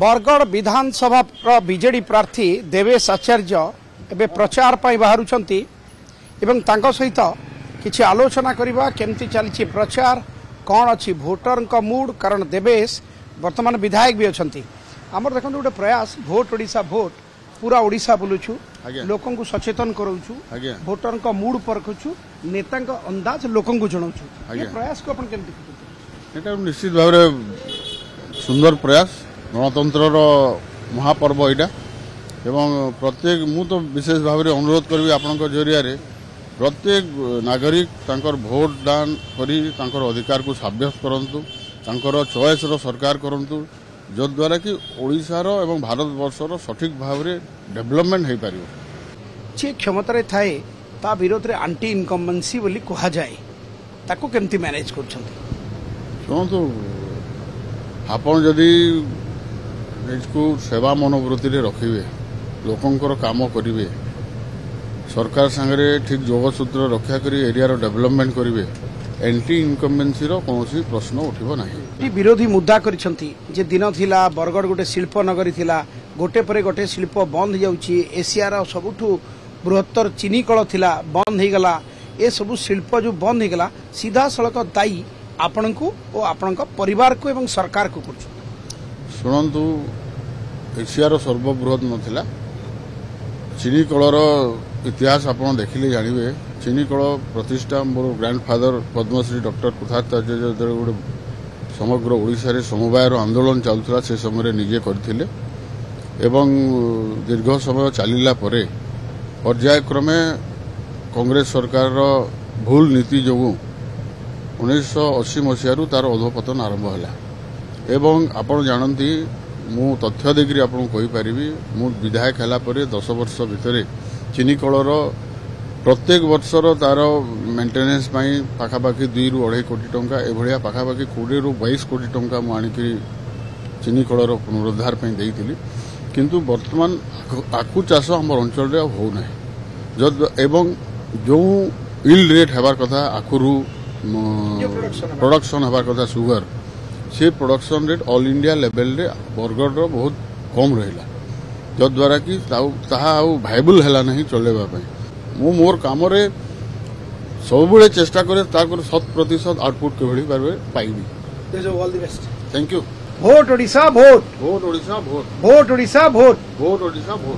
बरगढ़ विधानसभा BJD प्रार्थी देवेश आचार्य एवं प्रचार पर बाहर सहित किसी आलोचना करवा केमती चली प्रचार कौन अच्छी भोटर मूड कारण देवेश वर्तमान विधायक भी अच्छा आमर देखो गोटे प्रयास भोट ओडिशा भोट पूरा ओडिशा बुलुछु लोक सचेतन कराऊछु भोटर मूड परखुछु नेता अंदाज लोक जनाऊछु प्रयास को अपन केमती निश्चित भाव सुंदर प्रयास गणतंत्र महापर्व यहाँ एवं प्रत्येक मु तो विशेष भाव में अनुरोध करी आपण जरिया प्रत्येक नागरिक तांकर भोट दान करी तांकर अधिकार को साब्यस्त करंतु तांकर चॉइस रो सरकार करंतु जो द्वारा कि ओडिशार एवं भारत वर्षर सठिक भाव में डेवलपमेंट हो पारियो जे क्षमता रे थाए ता विरोध रे एंटी इनकम्बेंसी बोली कहा जाए ताको केमती मैनेज करछंती सुनतु आपण जदी इसको सेवा मनोवृत्ति रे रखिबे लोकंकर काम करिवे सरकार संगे ठीक जोगसूत्र रक्षा करी एरिया रो डेवलपमेंट करिवे एंटी इनकम्बेंसी रो कोनोसी प्रश्न उठिबो नाही। विरोधी मुद्दा करिसंती जे दिन थिला बरगढ़ गोटे शिल्प नगरी थिला गोटे परे गोटे शिल्प बंद जाउची एशियार सबुठु बृहत्तर चीनी कल थिला बंद हो गला ए सबु शिल्प जो बंद हो गला सीधा सड़क दायी आपनकु और आपनक परिवार को एवं सरकार को करछु। शुणु एशियार सर्वबृहत नथिला चीनी कलर इतिहास आपड़ देखिले जानवे चीनी कल प्रतिष्ठा मोर ग्रांडफादर पद्मश्री डॉक्टर प्रसाद गोटे समग्र ओडिशा समवायर आंदोलन चलुला से समय निजे करथिले एवं दीर्घ समय चलिला परे पर्यायक्रमे कांग्रेस सरकार भूल नीति जो 1980 मसीह तार अधोपतन आरंभ है एवं आपण जानती मु तथ्य देखिए आपको कहीपरि मु विधायक है 10 वर्ष भितर चीनी कलर प्रत्येक वर्षर तार मेन्टेनेंस पाखापाखि 2 ରୁ 2.5 कोटी टंका एभलिया पाखापाखि 20 ରୁ 22 कोटी टंका मु आनिकी चीनी कलर पुनरुद्धार देइथिली किंतु वर्तमान आखु चाष आम अंचल हो ना एवं जो इल्ड रेट हेबार कथा आखुरु प्रोडक्शन हेबार कथा सुगर से production rate all India level रे बरगढ़ बहुत कम रहा जद्वारा कि भाइबल है नहीं चलेबा मु मोर काम सब चेष्टा करे 100% आउटपुट के पाइबी। Thank you. भोट ओडिशा भोट भोट ओडिशा भोट भोट ओडिशा भोट भोट ओडिशा भोट।